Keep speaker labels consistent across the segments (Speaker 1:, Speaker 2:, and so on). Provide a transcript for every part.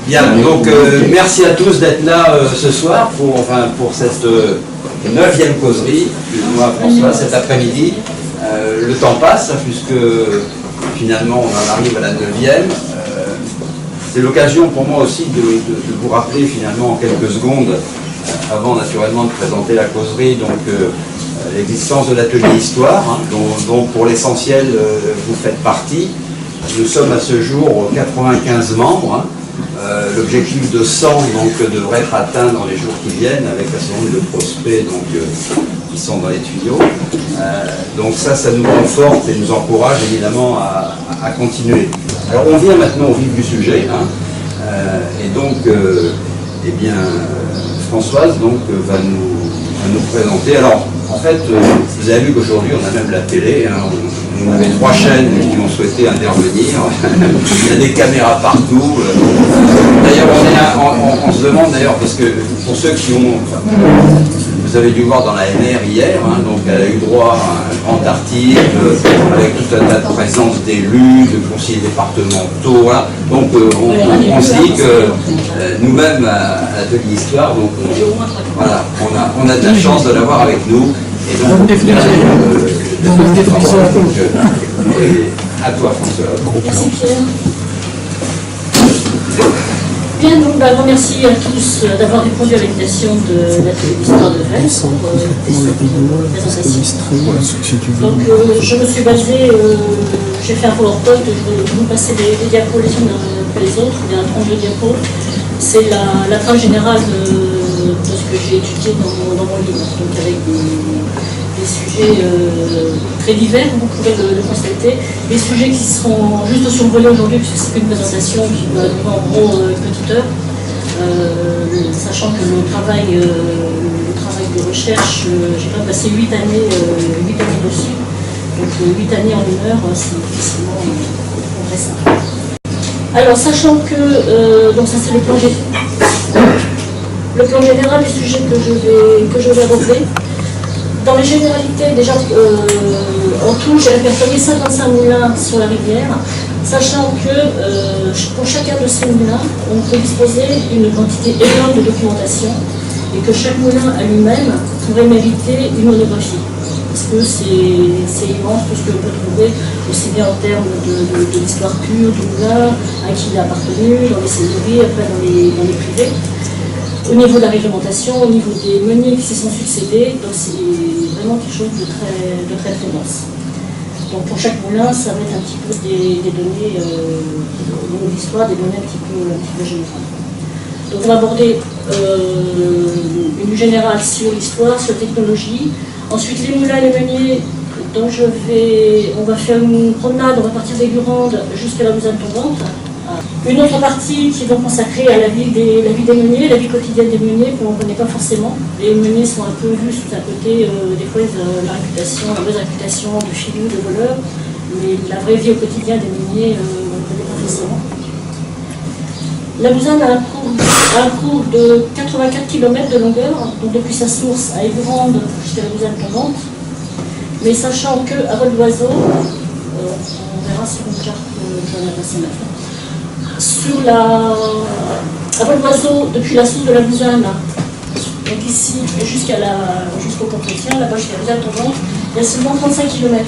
Speaker 1: Bien, donc merci à tous d'être là ce soir pour cette 9e causerie, moi François, cet après-midi. Le temps passe, hein, puisque finalement on en arrive à la 9e. C'est l'occasion pour moi aussi de vous rappeler finalement en quelques secondes, avant naturellement de présenter la causerie, donc l'existence de l'atelier Histoire, hein, dont pour l'essentiel vous faites partie. Nous sommes à ce jour 95 membres. Hein. L'objectif de 100 donc, devrait être atteint dans les jours qui viennent, avec un certain nombre de prospects donc, qui sont dans les tuyaux. Donc ça nous conforte et nous encourage évidemment à continuer. Alors on vient maintenant au vif du sujet, hein, et donc eh bien, Françoise donc, va nous présenter. Alors en fait, vous avez vu qu'aujourd'hui on a même la télé, hein, on avait 3 chaînes qui ont souhaité intervenir, il y a des caméras partout. D'ailleurs on se demande d'ailleurs, parce que pour ceux qui ont, vous avez dû voir dans la MR hier, hein, donc elle a eu droit à un grand article avec tout un tas de présence d'élus, de conseillers départementaux, voilà. Donc on se dit que nous-mêmes à l'atelier Histoire, donc voilà, on a de la chance de l'avoir avec nous. Et donc, à toi François.
Speaker 2: Merci Pierre. Bien, donc merci à tous d'avoir répondu à l'invitation de l'atelier d'Histoire de Rennes pour présentation. Donc je me suis basée, j'ai fait un PowerPoint, je vais vous passer les diapos les unes après les autres, il y a un 32 diapos. C'est la trame générale de ce que j'ai étudié dans mon livre, donc avec des sujets très divers, vous pouvez le constater. Des sujets qui seront juste survolés aujourd'hui, puisque c'est qu'une présentation qui va durer en gros une petite heure, sachant que le travail de recherche, j'ai quand même passé 8 années dessus. Donc 8 années en 1 heure, c'est difficilement compressable. Alors, sachant que, donc ça c'est le plan général du sujet que je vais aborder. Dans les généralités, déjà, en tout, j'ai répertorié 55 moulins sur la rivière, sachant que pour chacun de ces moulins, on peut disposer d'une quantité énorme de documentation et que chaque moulin à lui-même pourrait mériter une monographie. Parce que c'est immense tout ce que l'on peut trouver, aussi bien en termes de l'histoire pure du moulin, à qui il a appartenu, dans les seigneuries, après dans les privés. Au niveau de la réglementation, au niveau des meuniers qui s'y sont succédés, donc c'est vraiment quelque chose de très dense. Donc pour chaque moulin, ça va être un petit peu des données au niveau de l'histoire, des données un petit peu générales. Donc on va aborder une générale sur l'histoire, sur la technologie. Ensuite les moulins et les meuniers, dont on va faire une promenade, on va partir des Gurandes jusqu'à la Lausanne tombante. Une autre partie qui est donc consacrée à la vie des meuniers, la vie quotidienne des meuniers, qu'on ne connaît pas forcément. Les meuniers sont un peu vus sous un côté, des fois ils ont la mauvaise réputation de filous, de voleurs, mais la vraie vie au quotidien des meuniers, on ne connaît pas forcément. La Lausanne a un cours de 84 km de longueur, donc depuis sa source à Évrande jusqu'à la Lausanne tombante. Mais sachant qu'à vol d'oiseau, on verra sur une carte que je vais passer maintenant. À vol d'oiseau, depuis la source de la Lausanne, donc ici jusqu'au Pont-Chrétien, là-bas jusqu'à la Lausanne tombante, il y a seulement 35 km.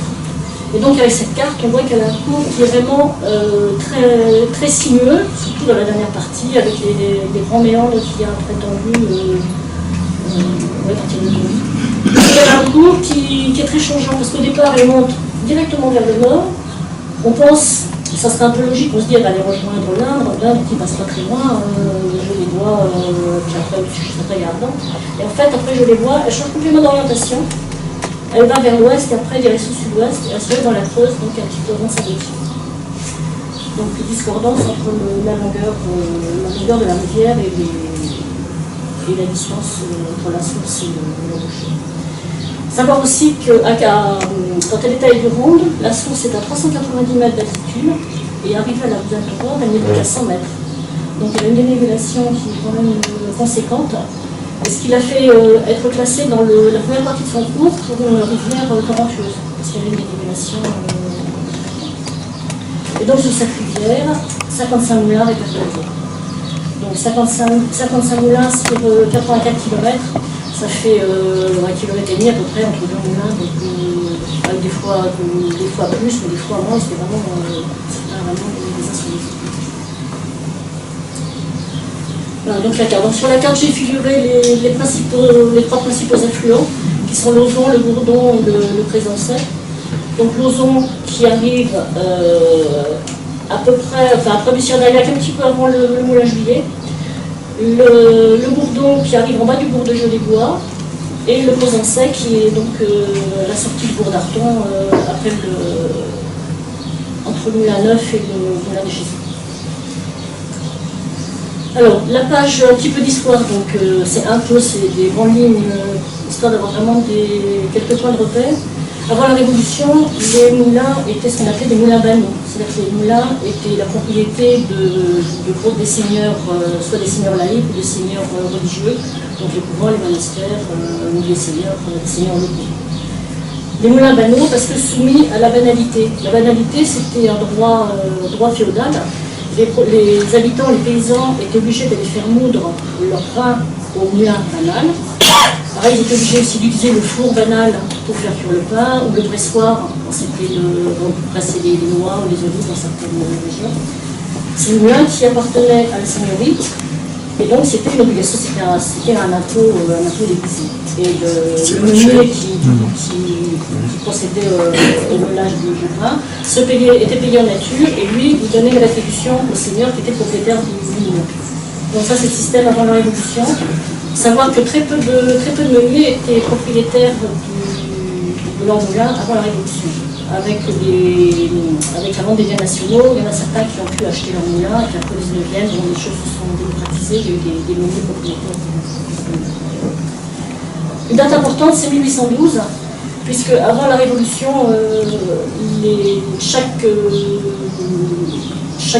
Speaker 2: Et donc avec cette carte, on voit qu'elle a un cours qui est vraiment très sinueux, surtout dans la dernière partie, avec des grands méandres qui a prétendu partir de Toulouse. Il y a un cours qui est très changeant, parce qu'au départ, elle monte directement vers le nord. On pense, ça serait un peu logique, on se dit elle va aller rejoindre l'Indre qui passe pas très loin, je les vois, puis après je serai regardant. Et en fait, après je les vois, elle change complètement d'orientation. Elle va vers l'ouest et après direction sud-ouest, et elle se met dans la Creuse, donc un petit peu avant sa direction. Donc discordance entre la longueur de la rivière et la distance entre la source et le rocher. Savoir aussi que quand elle est à Évrande, la source est à 390 mètres d'altitude et arrivée à la Lausanne tombante, elle n'est plus qu'à 100 mètres. Donc elle a une dénivellation qui est quand même conséquente. Et ce qui l'a fait être classée dans la première partie de son cours pour une rivière torrentueuse, parce qu'il y avait une dénivellation. Et donc sur cette rivière, 55 moulins répertoriés. Donc 55 moulins sur 84 km, ça fait 1,5 km à peu près entre deux moulins, donc avec des fois plus, mais des fois moins, c'était vraiment des uns sur les autres. Voilà, donc la carte. Donc sur la carte, j'ai figuré les trois principaux affluents, qui sont l'Auzon, le Bourdon et le Crésancet. Donc l'Auzon qui arrive à peu près, enfin à Prébus-sur-Dayac, un petit peu avant le moulin Juillet. Le Bourdon qui arrive en bas du bourg de Jeux-les-Bois. Et le Crésancet qui est donc la sortie du bourg d'Arton après entre le moulin Neuf et le moulin des Jésus. Alors, la page un petit peu d'histoire, donc c'est des grandes lignes, histoire d'avoir vraiment quelques points de repère. Avant la Révolution, les moulins étaient ce qu'on appelait des moulins banaux. C'est-à-dire que les moulins étaient la propriété de groupes des seigneurs, soit des seigneurs laïcs ou des seigneurs religieux, donc les couvents, les monastères, ou des seigneurs locaux. Des moulins banaux parce que soumis à la banalité. La banalité, c'était un droit féodal. Les habitants, les paysans étaient obligés d'aller faire moudre leur grain au moulin banal. Pareil, ils étaient obligés aussi d'utiliser le four banal pour faire cuire le pain, ou le pressoir, quand c'était pour presser les noix ou les olives dans certaines régions. C'est un moulin qui appartenait à la seigneurie, et donc c'était une obligation, c'était un impôt déguisé. Et le meunier qui procédait au meulage du grain était payé en nature, et lui, il donnait une rétribution au seigneur qui était propriétaire du moulin. Donc ça, c'est le système avant la Révolution. Savoir que très peu de meuniers étaient propriétaires de leur moulin avant la Révolution. Avec la vente des biens nationaux, il y en a certains qui ont pu acheter leur moulin, et puis après le 19e, les choses se sont démocratisées, il y a eu des meuniers propriétaires. Une date importante, c'est 1812, puisque avant la Révolution, chaque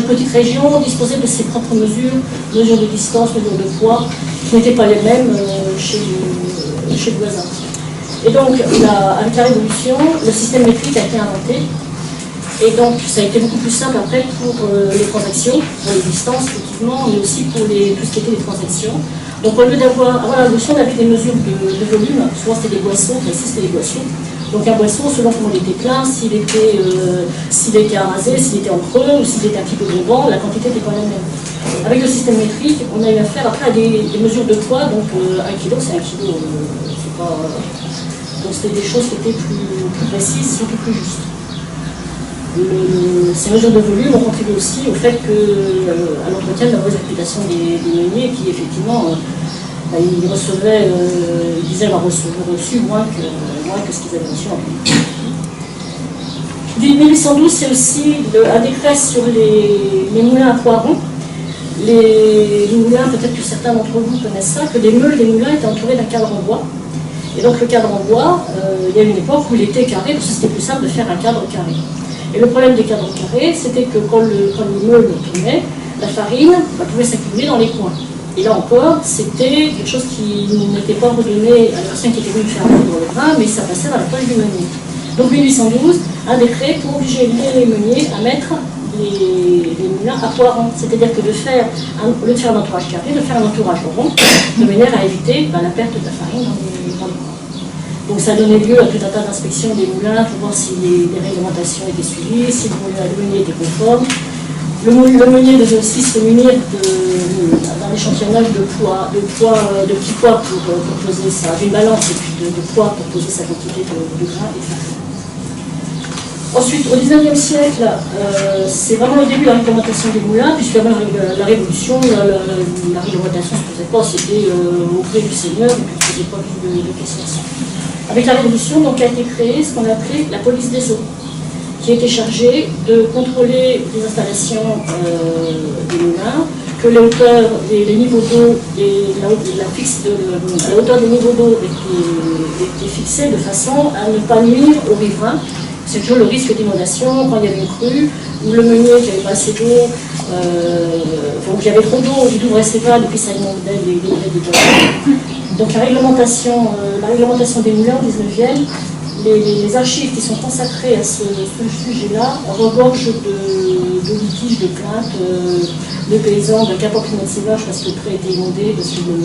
Speaker 2: petite région disposait de ses propres mesures de distance, mesures de poids, qui n'étaient pas les mêmes chez le voisin. Et donc, avec la Révolution, le système métrique a été inventé. Et donc, ça a été beaucoup plus simple après pour les transactions, pour les distances, effectivement, mais aussi pour tout ce qui était les transactions. Donc, au lieu avant la Révolution, on avait des mesures de volume. Souvent, c'était des boissons, mais ici, c'était des boissons. Donc, un boisson, selon comment il était plein, s'il était arasé, s'il était en creux, ou s'il était un petit peu grondant, la quantité n'était pas la même. Avec le système métrique, on a eu affaire après à des mesures de poids, donc 1 kg, c'est 1 kg, c'est pas... donc c'était des choses qui étaient plus précises, surtout plus justes. Ces mesures de volume ont contribué aussi au fait à l'entretien de la mauvaise réputation des meuniers qui, effectivement, ils disaient avoir reçu moins que ce qu'ils avaient reçu en plus. 1812, c'est aussi un décret sur les moulins à poirons. Les moulins, peut-être que certains d'entre vous connaissent ça, que les meules des moulins étaient entourés d'un cadre en bois. Et donc le cadre en bois, il y a une époque où il était carré, parce que c'était plus simple de faire un cadre carré. Et le problème des cadres carrés, c'était que quand les meules tournaient, la farine pouvait s'accumuler dans les coins. Et là encore, c'était quelque chose qui n'était pas redonné à la personne qui était venue faire moudre le grain, mais ça passait dans la poche du meunier. Donc 1812, un décret pour obliger les meuniers à mettre les moulins à poirons. C'est-à-dire que au lieu de faire un entourage carré, de faire un entourage rond, de manière à éviter la perte de la farine dans les coins. Donc ça donnait lieu à tout un tas d'inspections des moulins pour voir si les réglementations étaient suivies, si le meunier était conforme. Le meunier devait aussi se munir d'un échantillonnage de petits poids pour poser d'une balance et puis de poids pour poser sa quantité de grains et de farine. Ensuite, au 19e siècle, c'est vraiment le début de la réglementation des moulins, puisqu'avant la Révolution, la réglementation ne se faisait pas, c'était auprès du seigneur, et puis il ne faisait pas plus de questions. Avec la Révolution, donc, a été créée ce qu'on appelait la police des eaux, qui était chargée de contrôler les installations des moulins, que les hauteurs, les niveaux d'eau et la hauteur des niveaux d'eau étaient fixés de façon à ne pas nuire aux riverains. C'est toujours le risque d'inondation quand il y avait une crue, ou le meunier qui n'avait pas assez d'eau, donc il y avait trop d'eau, il n'ouvrait ses vannes et puis ça inondait les bois. Donc la réglementation des moulins au 19e, les archives qui sont consacrées à ce sujet-là regorgent de de litiges, de plaintes, de paysans qui apportent une sévage parce que le pré était inondé, parce que le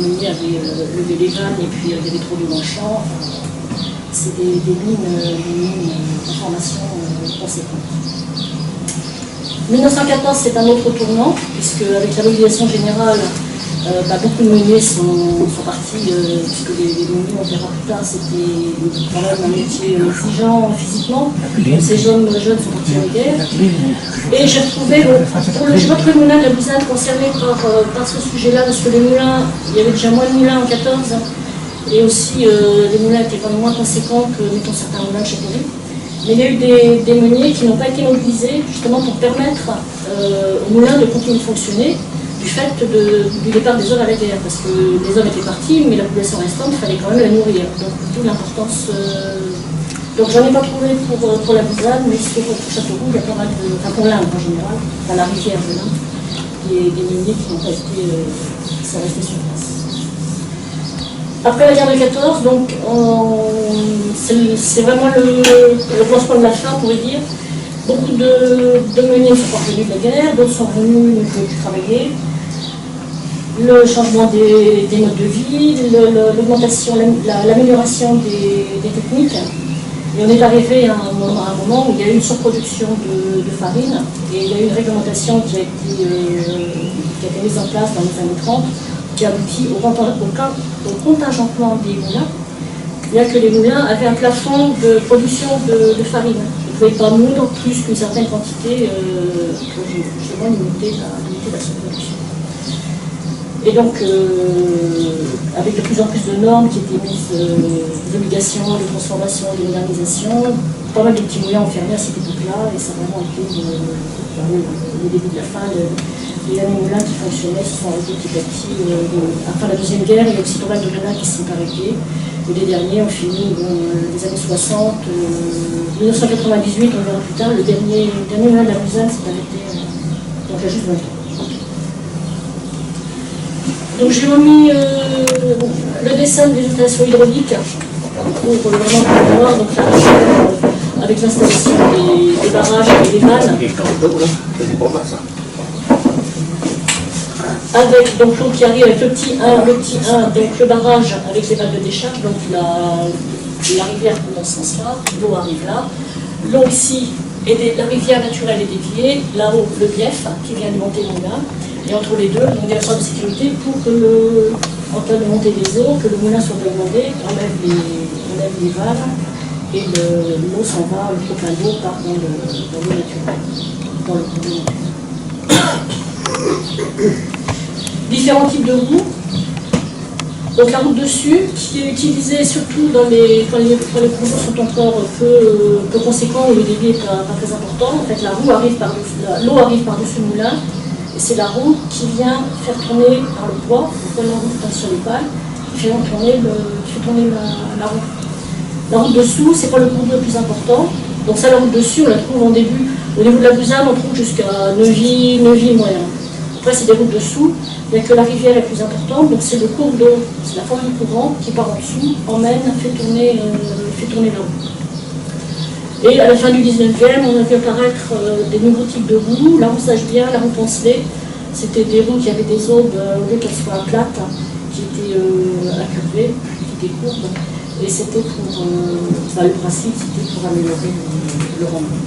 Speaker 2: meunier avait levé les vannes et puis il y avait trop d'eau dans le champ. C'est des lignes d'information conséquentes. 1914, c'est un autre tournant, puisque avec la mobilisation générale, beaucoup de meuniers sont partis, puisque les meuniers, on verra plus tard, c'était quand même un métier exigeant physiquement. Ces jeunes sont partis en guerre. Et j'ai retrouvé, j'ai retrouvé le moulin de la Buzanne concerné par ce sujet-là, parce que les moulins, il y avait déjà moins de moulins en 14, et aussi les moulins étaient quand même moins conséquents que, mettons, certains moulins de Châteauroux. Mais il y a eu des meuniers qui n'ont pas été mobilisés justement pour permettre aux moulins de continuer de fonctionner du fait du départ des hommes à la guerre, parce que les hommes étaient partis, mais la population restante, il fallait quand même la nourrir. Donc d'où l'importance. Donc j'en ai pas trouvé pour la Buzanne, mais sur Châteauroux, il y a pas mal de. Enfin pour l'Inde en général, enfin la rivière de l'Inde, des meuniers qui n'ont pas été. sont restés sur place. Après la guerre de 14, donc c'est vraiment le commencement de la fin, on pourrait dire. Beaucoup de meuniers sont revenus de la guerre, d'autres sont venus, ne pouvaient plus travailler. Le changement des modes de vie, l'augmentation, l'amélioration des techniques. Et on est arrivé à un moment où il y a eu une surproduction de farine et il y a eu une réglementation qui a été mise en place dans les années 30 qui aboutit au contingentement des moulins, bien que les moulins avaient un plafond de production de farine. Ils ne pouvaient pas moudre plus qu'une certaine quantité pour justement limiter la surproduction. Et donc, avec de plus en plus de normes qui étaient mises, d'obligations, de transformation, de modernisation, pas mal de petits moulins ont fermé à cette époque-là, et ça a vraiment été le début de la fin. Les derniers moulins qui fonctionnaient se sont arrêtés petit à petit. Après la Deuxième Guerre, il y a aussi pas mal de moulins qui se sont arrêtés. Et les derniers ont fini les années 60. 1998, on verra plus tard, le dernier moulin de la Buzanne s'est arrêté donc il y a juste 20 ans. Donc j'ai remis le dessin des installations hydrauliques pour vraiment voir donc, avec l'installation des barrages et des vannes. Avec donc l'eau qui arrive avec le petit 1, donc le barrage avec les vannes de décharge, donc la rivière coule dans ce sens-là, l'eau arrive là. L'eau ici, la rivière naturelle est déviée, là-haut le bief qui vient alimenter le moulin. Et entre les deux, il y a un sorte de sécurité pour que, en cas de montée des eaux, que le moulin soit demandé, on lève les vannes et l'eau s'en va, le trop plein d'eau part dans l'eau naturelle, dans le cours naturel. Différents types de roues. Donc la roue dessus, qui est utilisée surtout quand les cours d'eau sont encore peu conséquents, où le débit n'est pas très important. En fait, l'eau arrive par-dessus le moulin. C'est la roue qui vient faire tourner par le poids, donc la roue tombe sur les pales, qui fait tourner la roue. La roue dessous, c'est pas le cours d'eau le plus important. Donc ça, la roue dessus, on la trouve au niveau de la Buzanne, on trouve jusqu'à Neuvy moyen. Après, c'est des routes dessous, il n'y a que la rivière est plus importante, donc c'est le cours d'eau, c'est la force du courant qui part en dessous, emmène, fait tourner la roue. Et à la fin du 19e, on a vu apparaître des nouveaux types de roues, la roue sage-bien, la roue poncelée. C'était des roues qui avaient des aubes, au lieu qu'elles soient plates, qui étaient incurvées, qui étaient courbes. Et c'était pour, le principe, c'était pour améliorer le rendement.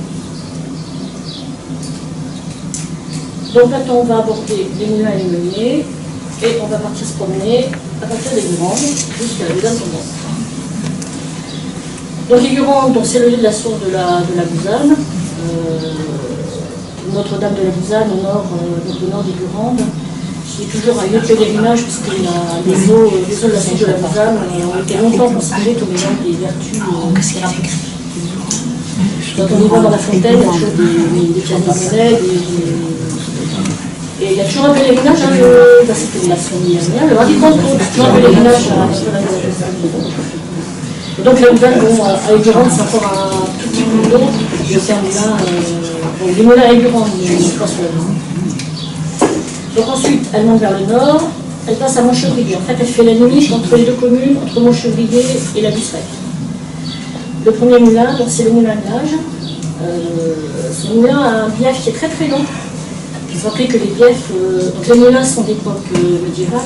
Speaker 2: Donc maintenant, on va aborder les moulins et les meuniers, et on va partir se promener à partir des Gurandes jusqu'à la Buzanne tombante. Donc les Gurandes, c'est le lieu de la source de la Buzanne, Notre-Dame de la Buzanne au nord des Gurandes, qui est toujours un lieu de pèlerinage puisque les eaux de la source de la Buzanne ont été longtemps considérées comme ayant des vertus thérapeutiques. Quand on y va dans la fontaine, il y a toujours des pièces de monnaie, et il y a toujours un pèlerinage, c'était la semaine dernière, le mardi Pentecôte, toujours un pèlerinage à la Buzanne. Donc la Buzanne, à Aigurande, c'est encore un tout petit peu d'eau, c'est un moulin, des moulins à Aigurande, je pense sur la Buzanne. Donc ensuite, elle monte vers le nord, elle passe à Montchevrier. En fait, elle fait la limite entre les deux communes, entre Montchevrier et la Busserette. Le premier moulin, c'est le moulin de l'Age, Ce moulin a un bief qui est très très long. Il faut rappeler que les biefs, donc les moulins sont d'époque médiévale,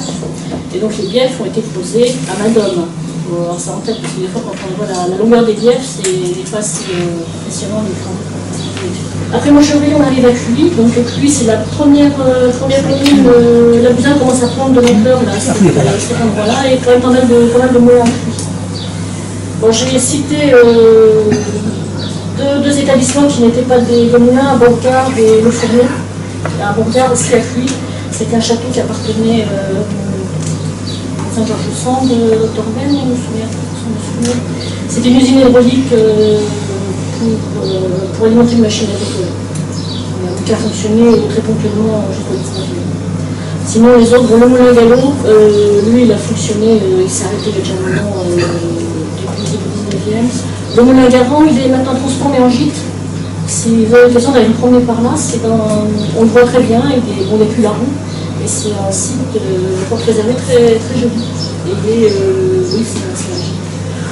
Speaker 2: et donc les biefs ont été posés à main d'homme. Alors ça en tête, parce que des fois quand on voit la longueur des biefs, c'est pas si impressionnant l'écran. Après Montchevrier, on arrive à Cluis. Donc Cluis, c'est la première commune. La Buzin commence à prendre de l'ampleur là, à cet endroit-là, et quand même pas mal de moulins à Cluis. Bon, j'ai cité deux établissements qui n'étaient pas des moulins, à Bourgard et Le Fourneau. À Bourgard, aussi à Cluis, c'était un château qui appartenait à Saint-Georges-de-Sand, d'Orben, on me souvient. C'était une usine hydraulique pour alimenter une machine à vapeur, qui a fonctionné très ponctuellement jusqu'au 19e. Sinon, les autres, le moulin Gallo, lui, il a fonctionné, il s'est arrêté déjà un moment depuis le 19e. Le moulin Garand, il est maintenant transformé en gîte. Si vous avez l'occasion d'aller me promener par là, on le voit très bien, il n'est plus là. Et c'est un site pour préserver très, très joli. Et oui, c'est magique.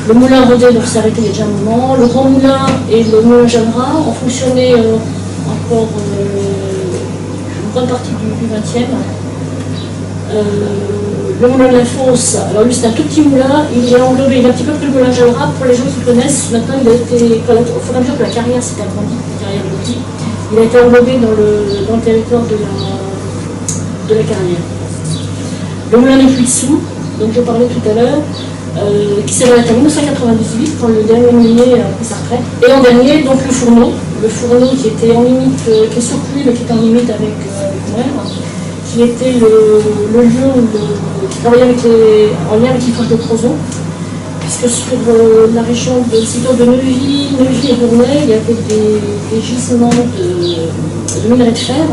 Speaker 2: Le moulin Rodet s'est arrêté il y a déjà un moment. Le Grand Moulin et le moulin Jalra ont fonctionné encore une bonne partie du 20e. Le moulin de la Fosse, alors lui c'est un tout petit moulin, il est englobé, il est un petit peu plus le moulin Jalra, pour les gens qui connaissent, maintenant il a été, au fur et à mesure que la carrière s'est agrandie, il a été englobé dans le territoire de la carrière. Le moulin de Puissou, dont je parlais tout à l'heure, qui s'est arrêté en 1998, quand le dernier meunier a pris sa retraite. Et en dernier, donc le Fourneau qui était en limite, qui est sur Cluis, mais qui était en limite avec Moire, qui était le lieu qui travaillait en lien avec l'IFOF de Crozon, puisque sur la région de Neuvy et Bournay, il y avait des gisements de minerais de fer,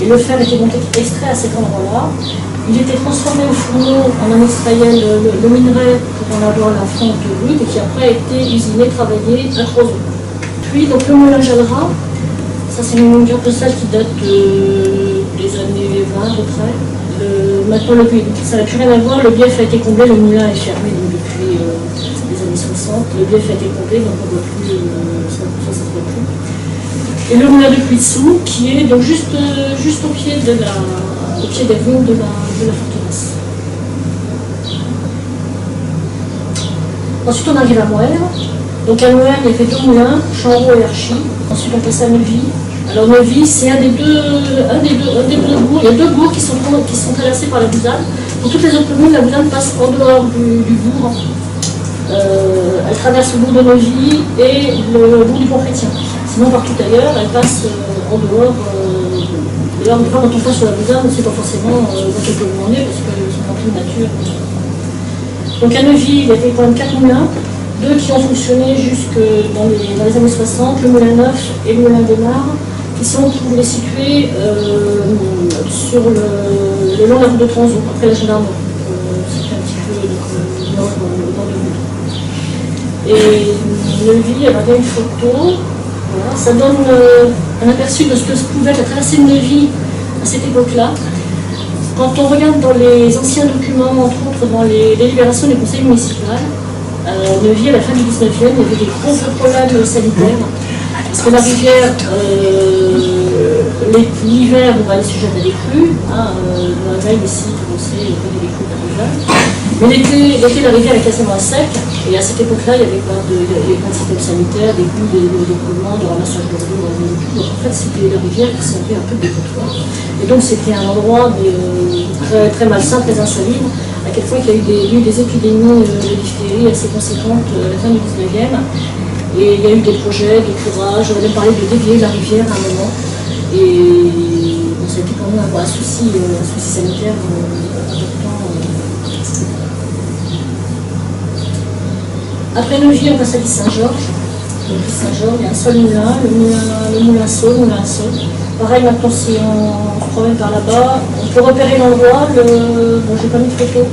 Speaker 2: et le fer était donc extrait à cet endroit-là. Il était transformé au fourneau en un extrayel le minerai pour en avoir la fonte brute, et qui après a été usiné, travaillé à Crozon. Puis donc le moulin Jalra, ça c'est une carte postale qui date des années 20 à peu près. Maintenant ça n'a plus rien à voir, le bief a été comblé, le moulin est fermé donc, depuis les années 60. Le bief a été comblé, donc on ne voit plus, ça ne se voit plus. Et le moulin de Puissou qui est donc juste au pied des ruines de la forteresse. Ensuite on arrive à Moër. Donc à Moër, il y avait deux moulins, Chamreau et Archy. Ensuite on passe à Neuvy. Alors Neuvy, c'est un des deux bourgs. Il y a deux bourgs qui sont traversés par la Buzanne. Pour toutes les autres communes, la Buzanne passe en dehors du bourg. Elle traverse le bourg de Neuvy et le bourg du Pont-Chrétien. Sinon, partout ailleurs, elle passe en dehors. D'ailleurs, quand on passe sur la Buzanne, on ne sait pas forcément dans quel commune on est, parce que c'est un peu de nature. Donc à Neuvy, il y avait quand même 4 moulins. Deux qui ont fonctionné jusque dans les années 60, le moulin Neuf et le moulin des Mares, qui sont, pour les situer, sur le long de la route de Transon, après la gendarmerie. C'était un petit peu nord dans le bout. Et Neuvy, elle avait une photo, voilà, ça donne un aperçu de ce que pouvait être la traversée de Neuvy à cette époque-là. Quand on regarde dans les anciens documents, entre autres dans les délibérations des conseils municipaux, Neuvy, à la fin du 19e, il y avait des gros problèmes sanitaires. Parce que la rivière, l'hiver, on va aller sujette à des crues. Dans la veille ici, on sait, il y avait des crues de la rivière. Mais l'été, la rivière est quasiment à sec. Et à cette époque-là, il n'y avait pas de système sanitaire, des coups d'écoulement, de ramassage de l'eau. Donc en fait, c'était la rivière qui servait un peu de dépotoir. Et donc c'était un endroit très, très malsain, très insalubre, à quel point il y a eu des épidémies de diphtérie assez conséquentes à la fin du 19e. Et il y a eu des projets de curage, on avait parlé de dévier la rivière à un moment. Et bon, ça a été quand même un souci sanitaire important. Après Neuvy, on passe à Guy-Saint-Georges. Guy-Saint-Georges, il y a un seul moulin, le moulin Saul, Pareil, maintenant, si on se promène par là-bas, on peut repérer l'endroit. Bon, j'ai pas mis de photo,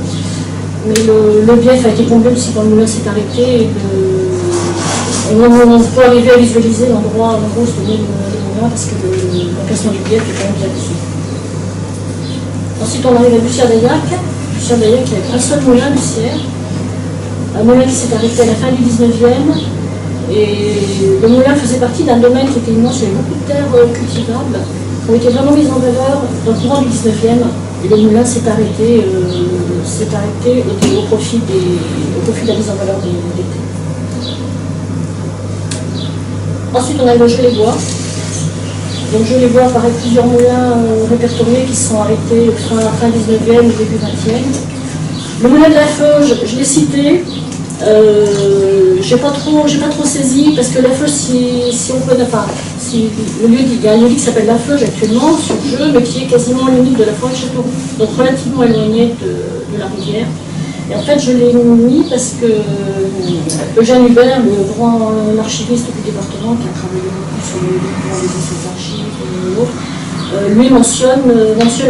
Speaker 2: mais le bief a été comblé aussi quand le moulin s'est arrêté. Et on peut arriver à visualiser l'endroit où se tenait le moulin parce que l'emplacement du bief est quand même bien dessus. Ensuite, on arrive à Bussière-d'Aillac. Bussière-d'Aillac, il y avait un seul moulin, Bussière. Un moulin qui s'est arrêté à la fin du 19e. Et le moulin faisait partie d'un domaine qui était immense, il y avait beaucoup de terres cultivables, qui ont été vraiment mises en valeur dans le courant du 19e. Et le moulin s'est arrêté, au profit de la mise en valeur des terres. Ensuite, on a le Gelébois. Donc Gelébois, pareil, plusieurs moulins répertoriés qui se sont arrêtés fin 19e, début 20e. Le moulin de la Feuge, je l'ai cité. J'ai pas trop saisi parce que la Feuge, si on connaît pas, si le lieu, il y a un lieu qui s'appelle la Feuge actuellement sur le jeu, mais qui est quasiment limite de la forêt de Châteauroux, donc relativement éloigné de la rivière. Et en fait, je l'ai mis parce que Eugène Hubert, le grand archiviste du département, qui a travaillé beaucoup sur les documents des anciennes archives et autres, lui mentionne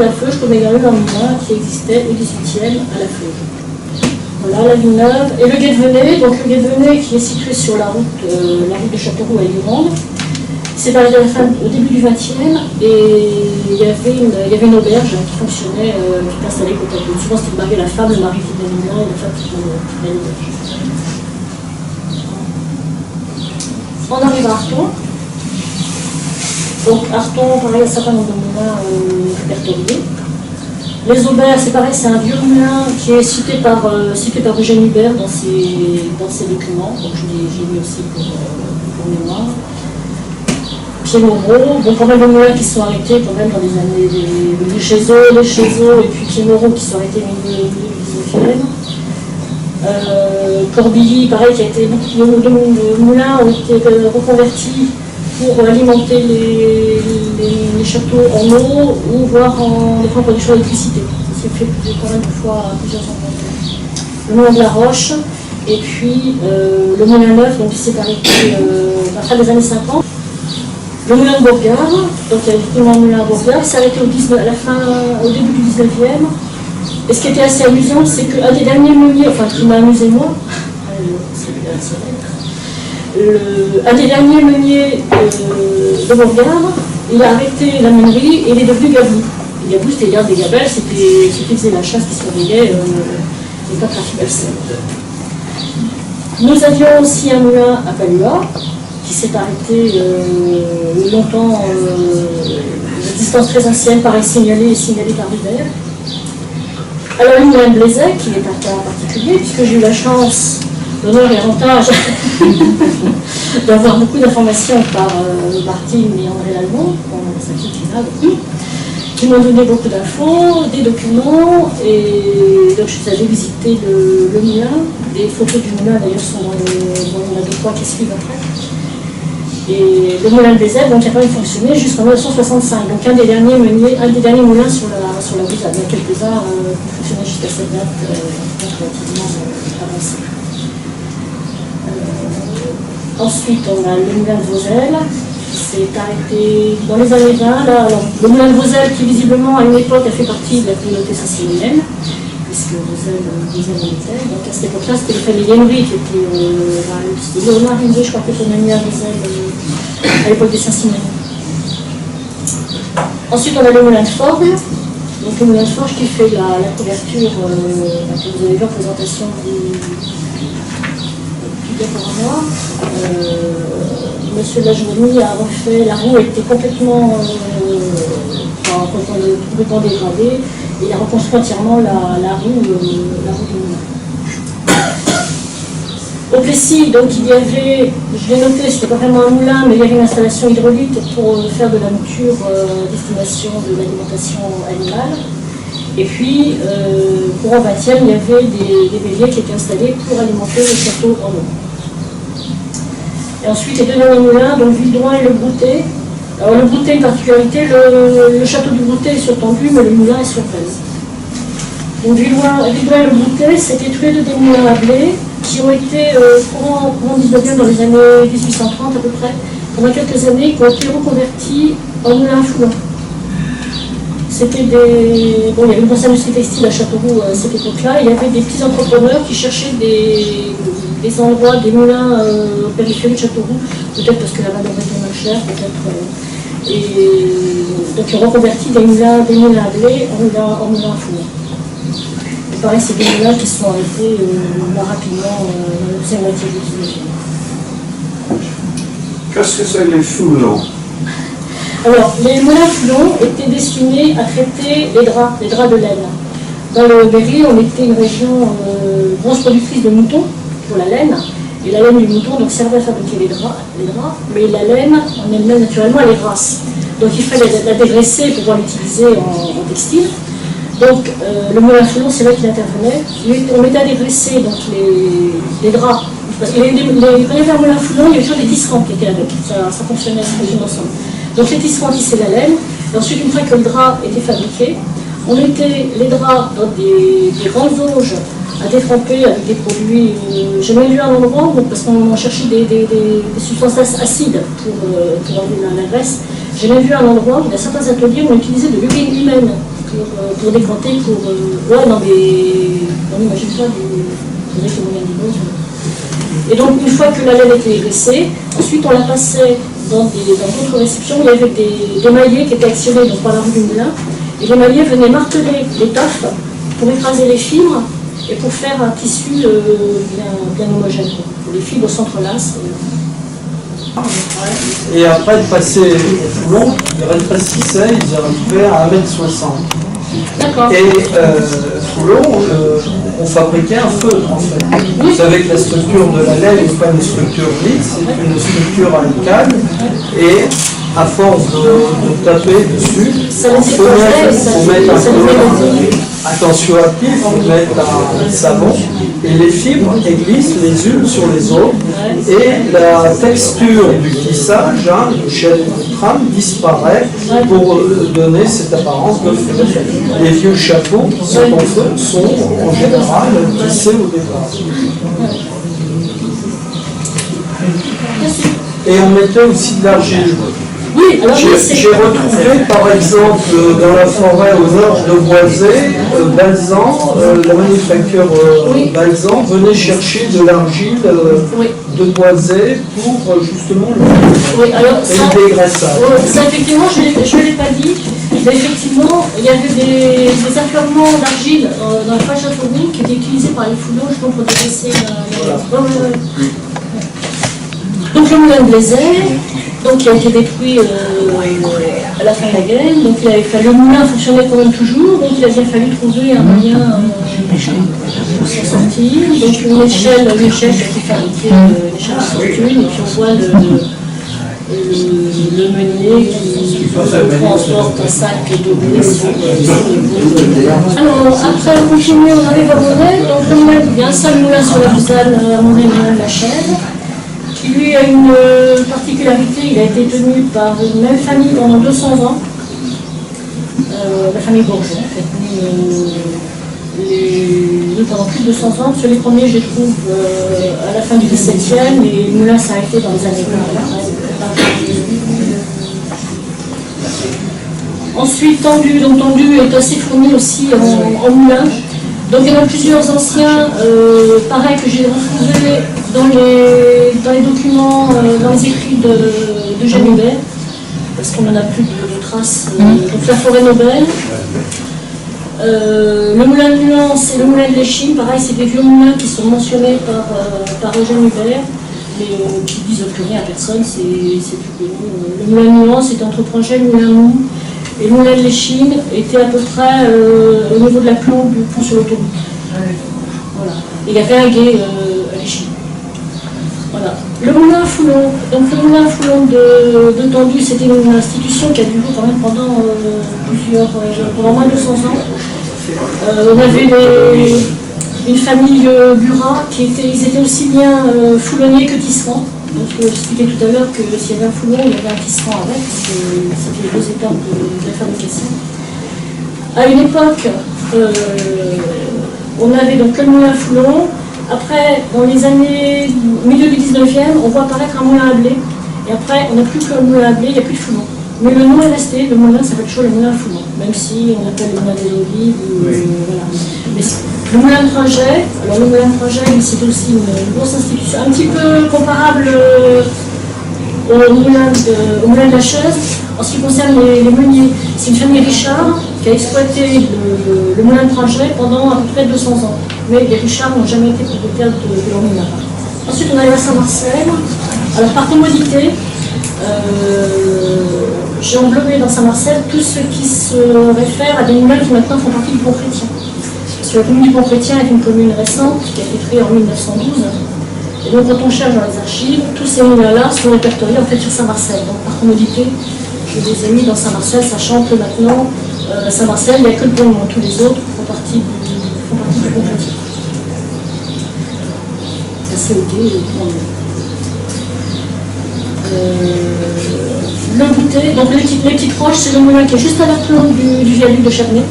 Speaker 2: la Feuge comme ayant eu un moulin qui existait au XVIIIe à la Feuge. Voilà, la Villeneuve. Et le Gué de Venay, donc le Gué de Venay qui est situé sur la route de Châteauroux à Aiguerande. C'est au début du XXe, et il y avait une auberge qui fonctionnait, qui était installée côté à côté. Souvent c'était le mari et la femme, le mari qui venait le moulin et la femme qui venait l'auberge. On arrive à Arton. Donc Arton, pareil, un certain nombre de moulins répertoriés. Les Auberts, c'est pareil, c'est un vieux moulin qui est cité par Eugène Hubert dans ses documents, donc je l'ai mis aussi pour mémoire. Pied-Moreau, donc quand même des moulins qui sont arrêtés quand même dans les années les Chézeaux et puis Pied-Moreau qui sont arrêtés au milieu du 19e. Corbilly, pareil, qui a été beaucoup de moulins ont été reconvertis pour alimenter les châteaux en eau ou voire en production d'électricité. Ça s'est fait quand même plusieurs endroits. Le moulin de la Roche et puis le moulin neuf, donc qui s'est arrêté à la fin des années 50. Le moulin de Bourgard, donc il y a effectivement un moulin à Bourgard, s'est arrêté au début du 19e. Et ce qui était assez amusant, c'est qu'un des derniers meuniers, enfin qui m'a amusé moi, un des derniers meuniers de Bourgard, il a arrêté la meunerie et il est devenu gabou. Et gabou, c'était garde des gabelles, c'était ceux qui faisaient la chasse qui surveillaient les coqs à Fibalcet. Nous avions aussi un moulin à Palua, qui s'est arrêté longtemps, une distance très ancienne, pareil signalée par Hubert. Alors le moulin de Blaizet, qui est un cas particulier, puisque j'ai eu la chance, l'honneur et l'avantage d'avoir beaucoup d'informations par Martine et André Lallemand, qui m'ont donné beaucoup d'infos, des documents, et donc je suis allée visiter le moulin. Les photos du moulin d'ailleurs sont dans les 2-3 qui suivent après. Et le moulin de Blaizet, donc, a pas fonctionné jusqu'en 1965. Donc un des derniers moulins sur la Bouzade. Il y a quelques-uns qui fonctionnaient jusqu'à cette date relativement avancée. Ensuite, on a le moulin de Vozelle, qui s'est arrêté dans les années 20. Là, alors, le moulin de Vozelle, qui visiblement à une époque a fait partie de la communauté saint-cyrienne, puisque Vozelle en était. Donc à cette époque-là, c'était les familles Henry qui étaient. C'était Léonard Henry, je crois, qui était nommé à Vozelle à l'époque des Saint-Cyriens. Ensuite, on a le moulin de Forges. Donc le moulin de Forges qui fait la couverture, que vous avez vu en présentation du diaporama. Monsieur Lajourny a refait, la roue était complètement dégradée, et il a reconstruit entièrement la roue du moulin. Au Plessis, donc il y avait, je l'ai noté, c'était pas vraiment un moulin, mais il y avait une installation hydraulique pour faire de la mouture destination de l'alimentation animale. Et puis, courant 20e, il y avait des béliers qui étaient installés pour alimenter le château en eau. Et ensuite, les deux derniers moulins, donc Vildouin et le Broutet. Alors le Broutet, une particularité, le château du Broutet est sur Tendu, mais le moulin est sur Pèze. Donc Vildouin et le Broutet, c'était tous les deux des moulins à blé, qui ont été courant 19e dans les années 1830 à peu près, pendant quelques années, qui ont été reconvertis en moulins à foulon. C'était des... Bon, il y avait une grosse industrie textile à Châteauroux à cette époque-là, il y avait des petits entrepreneurs qui cherchaient des endroits, des moulins au périphérie de Châteauroux, peut-être parce que la main-d'œuvre était moins chère, peut-être. Et donc ils ont reconverti des moulins à blé en moulins à foulon. Pareil, c'est des moulins qui sont arrêtés rapidement dans la deuxième moitié du 19e.
Speaker 3: Qu'est-ce que c'est les foulons?
Speaker 2: Alors, les moulins foulons étaient destinés à traiter les draps de laine. Dans le Berry, on était une région grosse productrice de moutons pour la laine. Et la laine du mouton donc, servait à fabriquer les draps, mais la laine en elle-même, naturellement, elle est grasse. Donc il fallait la dégraisser pour pouvoir l'utiliser en textile. Donc le moulin foulon, c'est là qu'il intervenait. On mettait à dégraisser donc, les draps. Parce que quand il y avait un moulin foulon, il y avait toujours des tisserands qui étaient avec. Ça fonctionnait ensemble. Donc les tisserands tissaient la laine. Et ensuite, une fois que le drap était fabriqué, on mettait les draps dans des grandes auges à détremper avec des produits. J'ai même vu un endroit, parce qu'on cherchait des substances acides pour enlever la graisse. J'ai même vu un endroit où, dans certains ateliers, on utilisait de l'urine humaine pour décanter, dans des. On n'imagine pas des moyens. Et donc, une fois que la laine était graissée, ensuite on la passait dans d'autres réceptions où il y avait des maillets qui étaient actionnés donc, par la roue du moulin. Et les maillets venaient marteler l'étoffe pour écraser les fibres et pour faire un tissu bien homogène. Quoi. Les fibres s'entrelacent.
Speaker 4: Et après de passer au foulon, ils rétrécissaient, ils arrivaient à 1,60 m.
Speaker 2: D'accord.
Speaker 4: Et foulon, on fabriquait un feutre en fait. Vous savez que la structure de la laine n'est pas une structure lisse, c'est une structure alcane. Et à force de taper dessus, il faut mettre un peu, attention à pied, il faut mettre un savon, et les fibres elles glissent les unes sur les autres, et la texture du tissage, du chaîne de trame, disparaît pour donner cette apparence de feutre. Les vieux chapeaux qui sont en feutre sont en général tissés au départ. Et on mettait aussi de l'argile.
Speaker 2: Oui, alors
Speaker 4: j'ai retrouvé par exemple dans la forêt au nord de Boisé, Balzan, la manufacture Balzan venait chercher de l'argile de Boisé pour justement le dégraissage.
Speaker 2: Ça effectivement, je ne l'ai pas dit, mais effectivement, il y avait des affleurements d'argile dans le Pas Châteauroux qui étaient utilisés par les foulons justement pour dégraisser Donc le moulin de Blaisay, donc il a été détruit à la fin de la guerre, donc le moulin fonctionnait quand même toujours, donc il a bien fallu trouver un moyen pour s'en sortir. Donc une échelle qui a été fabriquée, l'échelle de fortune, et puis on voit le meunier qui transporte un sac de blé sur le. Alors après on continue, on arrive à Monet, donc le moulin, il y a un seul moulin sur la Fusalle à Monet, le la Chaîne. Qui lui a une particularité, il a été tenu par une même famille pendant 200 ans, la famille Bourgeon, en fait, pendant plus de 200 ans, parce que les premiers, je les trouve à la fin du XVIIe, et le moulin s'est arrêté dans les années 20. Ensuite, Tendu, donc Tendu est assez fourni aussi en moulin. Donc il y en a plusieurs anciens, pareil que j'ai retrouvés dans les documents, dans les écrits de Jean Hubert, parce qu'on n'en a plus de traces. Donc la forêt Nobel. Le moulin de Nuance et le moulin de l'Échine, pareil, c'est des vieux moulins qui sont mentionnés par Eugène Hubert, mais qui disent plus rien à personne, c'est plus connu. Le moulin de Nuance était entre Prangel, le moulin Mou. Et le moulin de l'Échine était à peu près au niveau de la plombe du pont sur l'autoroute. Voilà. Et il y avait un gué à l'Échine. Voilà. Le moulin à Foulon. Donc le moulin à Foulon de Tendu, c'était une institution qui a duré quand même pendant pendant moins de 200 ans. On avait une famille Burat ils étaient aussi bien foulonniers que tisserands. Donc je expliquais tout à l'heure que s'il y avait un foulon, il y avait un tisserand avec, c'était les deux étapes de la fabrication. À une époque, on avait donc le moulin à foulon. Après, dans les années milieu du 19e, on voit apparaître un moulin à blé. Et après, on n'a plus que le moulin à blé, il n'y a plus de foulon. Mais le nom est resté, le moulin s'appelle toujours le moulin à foulon, même si on appelle le moulin des Olives. Voilà. Mais le moulin de Tringey, alors le moulin de Tringey, c'est aussi une grosse institution, un petit peu comparable au moulin de la Chaise. En ce qui concerne les meuniers, c'est une famille Richard qui a exploité le moulin de Tringey pendant à peu près 200 ans. Mais les Richards n'ont jamais été propriétaires de leur moulin. Ensuite, on arrive à Saint-Marcel. Alors par commodité, j'ai englobé dans Saint-Marcel tout ce qui se réfère à des moulins qui maintenant font partie du Pont Chrétien. Parce que la commune du Pont Chrétien est une commune récente qui a été créée en 1912. Et donc quand on cherche dans les archives, tous ces moulins-là sont répertoriés en fait sur Saint-Marcel. Donc par commodité, je les ai mis dans Saint-Marcel, sachant que maintenant, Saint-Marcel, il n'y a que le pont, tous les autres font partie du Pont Chrétien. La COD, le goûter, donc les petites roches, c'est le moulin qui est juste à l'aplomb du viaduc de Chernay.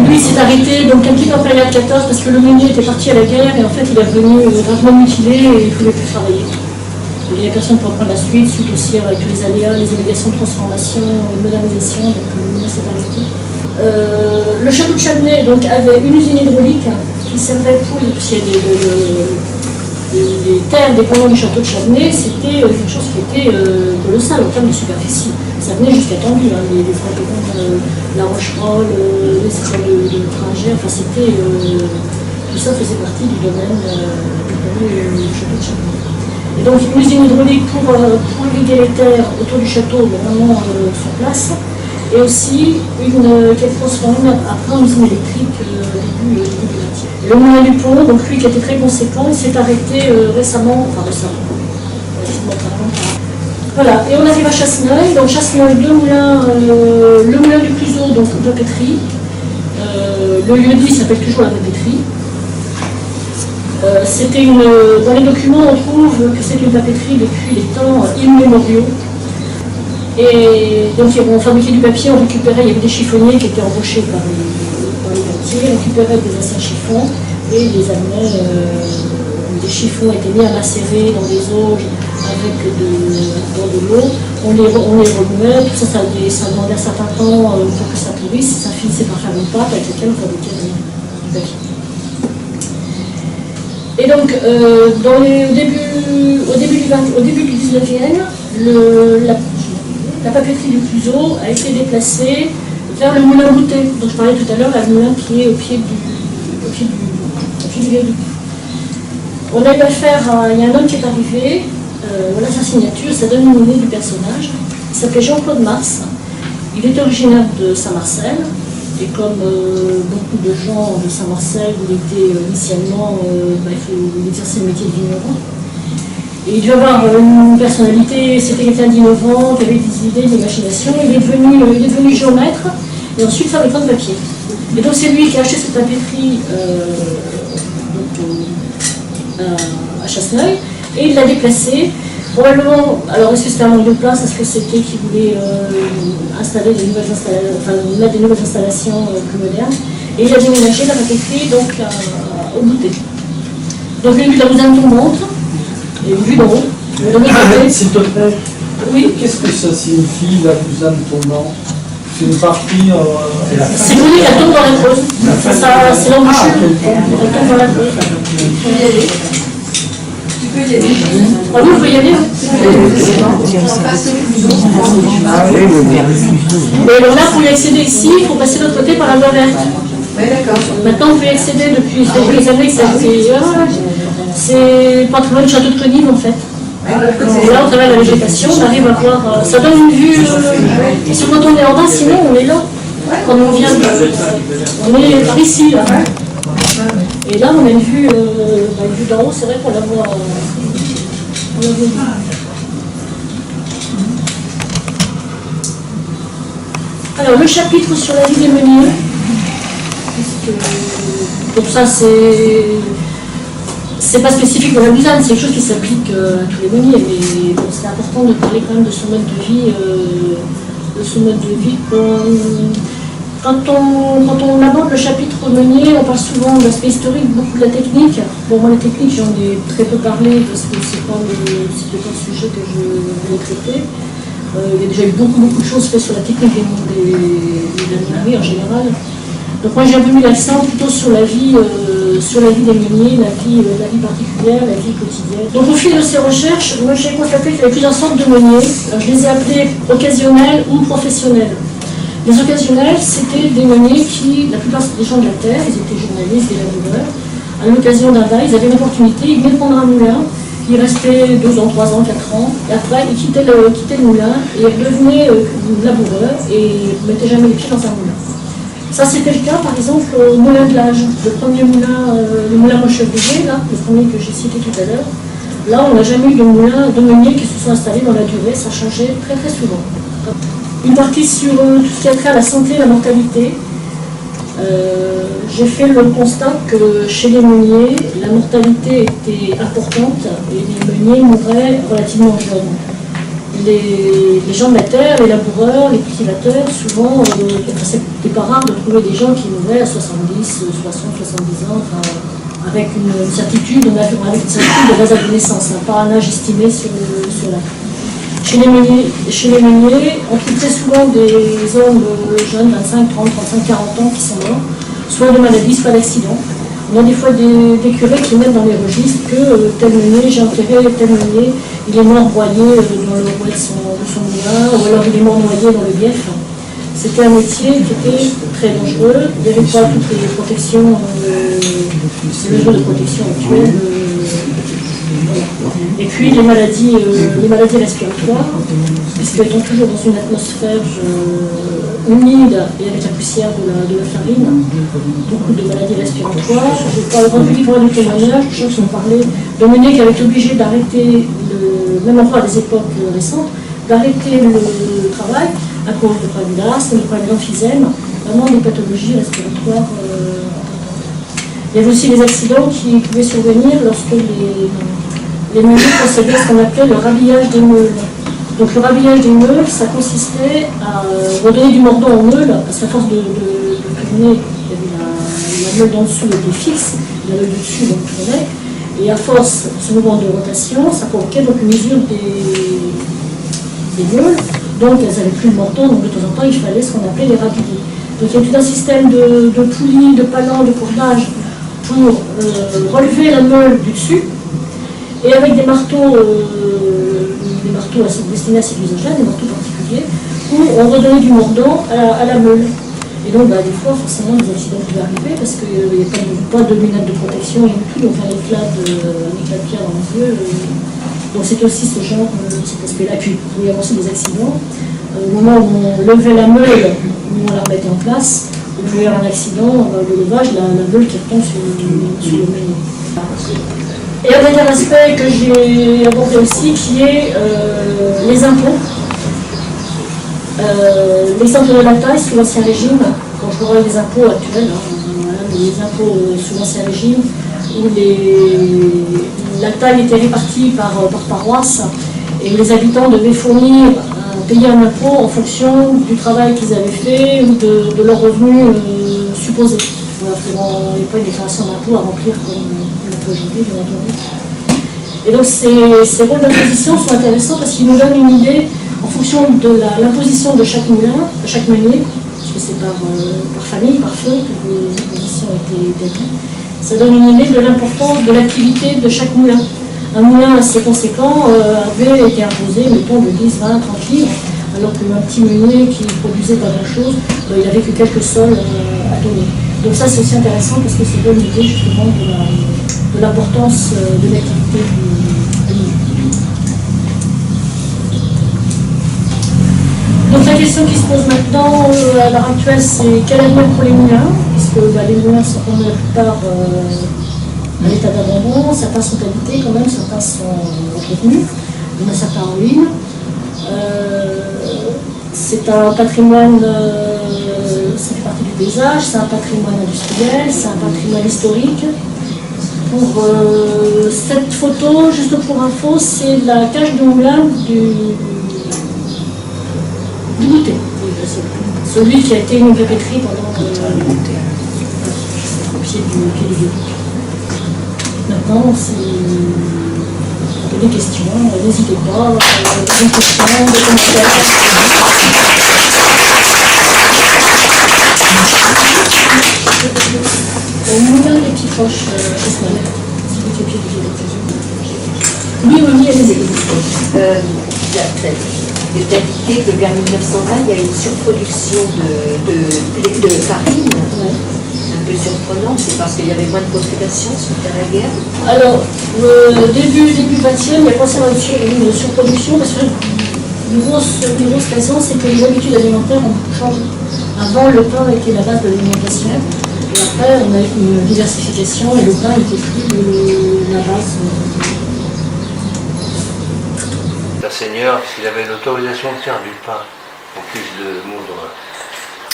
Speaker 2: Lui s'est arrêté donc un petit peu après la 14 parce que le meunier était parti à la guerre et en fait il est revenu gravement mutilé et il ne pouvait plus travailler. Il n'y avait personne pour prendre la suite, suite aussi avec tous les aléas, les obligations de transformation, de modernisation, donc le meunier s'est arrêté. Le château de Chernay donc, avait une usine hydraulique qui servait pour les terres dépendant du château de Chernay, c'était quelque chose qui était colossal en termes de superficie. Ça venait jusqu'à Tendu, hein, les fronts la Rocherolle, les écoles de Tringère, enfin c'était. Tout ça faisait partie du domaine du château de Chernay. Et donc une usine hydraulique pour irriguer les terres autour du château, mais vraiment sur place. Et aussi une qui a été transformée après en usine électrique début du XXe. Le moulin du Pont, donc lui qui était très conséquent, il s'est arrêté récemment. Voilà, et on arrive à Chasseneuil. Donc Chasseneuil, deux moulins, le moulin du Cluseau, donc de papeterie. Le lieu-dit s'appelle toujours la papeterie. Dans les documents, on trouve que c'est une papeterie depuis les temps immémoriaux. Et donc on fabriquait du papier, on récupérait, il y avait des chiffonniers qui étaient embauchés par les quartiers, récupéraient des anciens chiffons et les amenaient, des chiffons étaient mis à macérer dans des auges dans de l'eau, on les remuait, tout ça demandait un certain temps pour que ça pourrisse, ça finissait par faire une pâte avec laquelle on fabriquait du papier. Et donc, au début du 19e, la papeterie du Cluseau a été déplacée vers le moulin Boutet, dont je parlais tout à l'heure, le moulin qui est au pied du viaduc. On a eu à faire, il y a un homme qui est arrivé, voilà sa signature, ça donne une idée du personnage. Il s'appelait Jean-Claude Mars, il est originaire de Saint-Marcel, et comme beaucoup de gens de Saint-Marcel, il était initialement, il exerçait le métier de vigneron. Et il devait avoir une personnalité, c'était quelqu'un d'innovant, qui avait des idées, des imaginations. Il est devenu géomètre et ensuite fabricant de papier. Et donc c'est lui qui a acheté cette papeterie à Chasseneuil et il l'a déplacée. Probablement, alors est-ce que c'était un manque de place, est-ce que c'était qu'il voulait installer des nouvelles installations, enfin mettre des nouvelles installations plus modernes. Et il a déménagé la papeterie donc au Boutet. Donc une vue de la Lausanne tombante. Et une vue d'en haut.
Speaker 4: S'il te plaît,
Speaker 2: oui.
Speaker 4: Qu'est-ce que ça signifie la Lausanne tombante? C'est une partie.
Speaker 2: C'est connu qu'elle tombe dans la Creuse. C'est l'embouchure. Elle tombe dans la Creuse.
Speaker 3: Tu peux y aller.
Speaker 2: Ah oui, vous pouvez y aller. Mais alors là, pour y accéder ici, il faut passer de l'autre côté par la voie verte.
Speaker 3: Oui, d'accord.
Speaker 2: Maintenant, vous pouvez y accéder depuis quelques années que ça a été. C'est pas très loin du château de Conive en fait. Là, on travaille la végétation, on arrive à voir. Ça donne une vue. Si quand on est en bas, sinon on est là. Quand on vient on est par ici là. Et là, on a une vue d'en haut, c'est vrai qu'on la voit. Alors, le chapitre sur la vie des meuniers. Donc ça, c'est pas spécifique de la Lausanne, c'est quelque chose qui s'applique à tous les meuniers, mais bon, c'est important de parler quand même de son mode de vie. Quand on aborde le chapitre meunier, on parle souvent de l'aspect historique, beaucoup de la technique. Bon, moi, la technique, j'en ai très peu parlé parce que c'est pas le sujet que je voulais traiter. Il y a déjà eu beaucoup de choses faites sur la technique des meuneries en général. Donc moi j'ai un peu mis l'accent plutôt sur la vie des meuniers, la vie particulière, la vie quotidienne. Donc au fil de ces recherches, moi j'ai constaté qu'il y avait plusieurs sortes de meuniers. Alors, je les ai appelés occasionnels ou professionnels. Les occasionnels, c'était des meuniers qui, la plupart c'était des gens de la terre, ils étaient journalistes, des laboureurs. À l'occasion d'un bail, ils avaient une opportunité, ils venaient prendre un moulin Il restait 2 ans, 3 ans, 4 ans. Et après, il quittait le moulin et redevenait laboureur et ne mettait jamais les pieds dans un moulin. Ça, c'était le cas, par exemple, au moulin de l'âge. Le premier moulin, le moulin Montchevrier, là, le premier que j'ai cité tout à l'heure. Là, on n'a jamais eu de moulin, de meunier qui se sont installés dans la durée. Ça changeait très très souvent. Une partie sur tout ce qui a trait à la santé et la mortalité. J'ai fait le constat que chez les meuniers, la mortalité était importante et les meuniers mouraient relativement jeunes. Les gens de la terre, les laboureurs, les cultivateurs, souvent, c'était pas rare de trouver des gens qui mouraient à 70, 60, 70 ans, enfin, avec une certitude de l'âge de naissance, pas un âge estimé sur la. Chez les meuniers, on trouve très souvent des hommes jeunes, 25, 30, 35, 40 ans qui sont morts, soit de maladies, soit d'accidents. On a des fois des curés qui mettent dans les registres que tel meunier, j'ai enterré tel meunier, il est mort broyé dans le rouet de son moulin, ou alors il est mort noyé dans le bief. C'était un métier qui était très dangereux, il n'y avait pas toutes les protections, les mesures de protection actuelles. Et puis les maladies respiratoires, puisqu'elles sont toujours dans une atmosphère humide et avec la poussière de la farine, beaucoup de maladies respiratoires. J'ai entendu livrer des témoignages, des gens qui ont parlé de meuniers qui avaient été obligés d'arrêter, même encore à des époques récentes, d'arrêter le travail à cause de problèmes d'asthme, de problèmes d'emphysème, vraiment des pathologies respiratoires importantes. Il y avait aussi des accidents qui pouvaient survenir lorsque les meuniers possédaient ce qu'on appelait le rhabillage des meules. Donc le rhabillage des meules, ça consistait à redonner du mordant aux meules, parce qu'à force de tourner, il y avait la meule d'en dessous était fixe, la meule du dessus donc tournait, et à force, ce mouvement de rotation, ça provoquait donc une usure des meules, donc elles n'avaient plus le mordant, donc de temps en temps il fallait ce qu'on appelait les rhabiller. Donc il y a tout un système de poulies, de palans, de courbage pour relever la meule du dessus, et avec des marteaux destinés à ces usages-là, des marteaux particuliers, où on redonnait du mordant à la meule. Et donc, des fois, forcément, des accidents pouvaient arriver parce qu'il n'y avait pas de lunettes de protection et tout, donc un éclat de pierre dans les yeux. Donc, c'est aussi ce genre, cet aspect-là. Puis, il pouvait y avoir aussi des accidents. Au moment où on levait la meule, où on la remettait en place, il pouvait y avoir un accident, le levage, la meule qui retombe sur le meunier. Et un dernier aspect que j'ai abordé aussi, qui est les impôts. L'exemple de la taille sous l'Ancien Régime, quand je vois les impôts actuels, les impôts sous l'Ancien Régime, où la taille était répartie par paroisse, et les habitants devaient payer un impôt en fonction du travail qu'ils avaient fait ou de leurs revenus supposés. Il n'y a pas une déclaration d'impôt à remplir comme aujourd'hui, bien entendu. Et donc ces rôles d'imposition sont intéressants parce qu'ils nous donnent une idée en fonction de l'imposition de chaque moulin, de chaque meunier, parce que c'est par famille, par feu que les impositions étaient établies. Ça donne une idée de l'importance de l'activité de chaque moulin. Un moulin assez conséquent avait été imposé, mettons, de 10, 20, 30 livres, alors qu'un petit meunier qui produisait pas grand-chose, il n'avait que quelques sols à donner. Donc ça, c'est aussi intéressant parce que ça donne une idée justement de l'importance de l'activité du meunier. Donc la question qui se pose maintenant, à l'heure actuelle, c'est quel avenir pour les moulins, puisque les moulins sont pour la plupart à l'état d'abandon, certains sont habités quand même, certains sont entretenus, il y en a certains en ruine. C'est un patrimoine, ça fait partie du paysage, c'est un patrimoine industriel, c'est un patrimoine historique. Pour cette photo, juste pour info, c'est la cage de moulin du goûter. Celui qui a été une papeterie pendant le pied du viaduc. Maintenant, si vous avez des questions, n'hésitez pas, des questions, des commentaires. Au moulin des petites roches, oui, allez-y.
Speaker 3: Il est indiqué que vers 1920, il y a une surproduction de farine, un peu surproduction. Notre-Dame, c'est parce qu'il y avait moins de population suite à la guerre.
Speaker 2: Alors, début 20e, il y a forcément une surproduction parce que une grosse raison, c'est que les habitudes alimentaires ont changé. Avant, le pain était la base de l'alimentation, et après, on a eu une diversification et le pain n'était plus la base.
Speaker 5: Le Seigneur, s'il avait l'autorisation de faire du pain, en plus de moudre.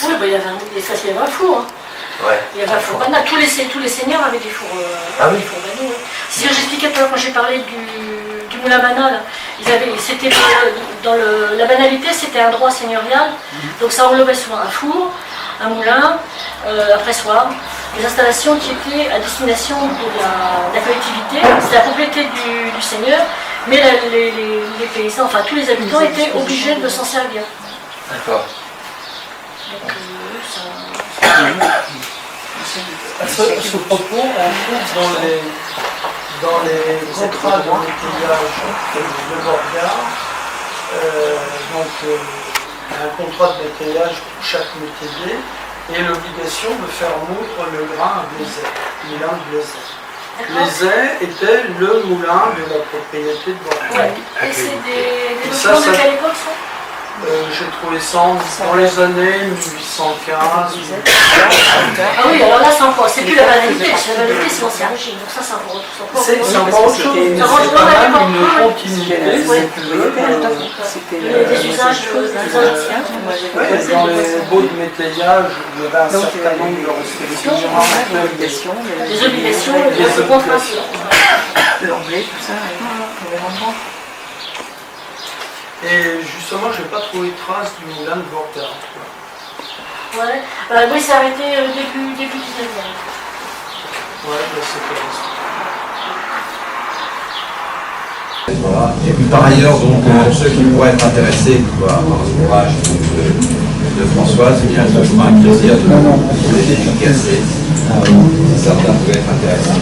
Speaker 2: Oui, bah, il y avait un four. Hein.
Speaker 5: Ouais.
Speaker 2: Il y avait un four banal. Tous les seigneurs avaient des fours,
Speaker 5: Ah oui.
Speaker 2: des fours banaux. Ouais. Si j'expliquais tout à l'heure quand j'ai parlé du moulin banal, c'était la banalité, c'était un droit seigneurial. Donc ça englobait souvent un four, un moulin, un pressoir, des installations qui étaient à destination de la collectivité. C'était la propriété du seigneur, mais les paysans, enfin tous les habitants étaient obligés de s'en servir.
Speaker 5: D'accord.
Speaker 2: Donc,
Speaker 4: À ce propos, on trouve dans les contrats de métayage de Borgard, un contrat de métayage pour chaque métayer et l'obligation de faire moudre le grain à Blaizet, moulin de Blaizet. Blaizet était le moulin de la propriété de Borgard.
Speaker 2: ouais. Et c'est des documents de quelle époque ça?
Speaker 4: J'ai trouvé ça dans les années 1815.
Speaker 2: Ah oui, alors là, c'est plus la banalité, parce que la banalité, c'est l'ancien régime. Donc ça, c'est encore autre chose.
Speaker 4: C'est encore autre chose. C'est quand même une continuité.
Speaker 2: Des usages anciens.
Speaker 4: Dans les baux de métayage, il y avait un certain nombre de restrictions.
Speaker 2: Des obligations, des contraintes.
Speaker 3: L'anglais, tout ça, les rendements.
Speaker 4: Et justement, je n'ai pas trouvé de trace du moulin de Borgard.
Speaker 2: Ouais. Oui, c'est arrêté début 19e.
Speaker 4: Ouais, c'est pas
Speaker 1: Voilà. Et puis par ailleurs, donc, pour ceux qui pourraient être intéressés par l'ouvrage de Françoise, il y a toujours un plaisir de les dédicacer. Certains pouvaient être intéressés.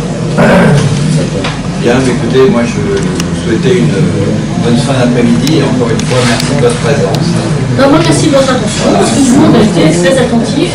Speaker 1: Bien, mais écoutez, moi je vous souhaitais une bonne fin d'après-midi et encore une fois, merci de votre présence.
Speaker 2: Non, moi merci de votre attention, parce que tout le monde a été très attentif.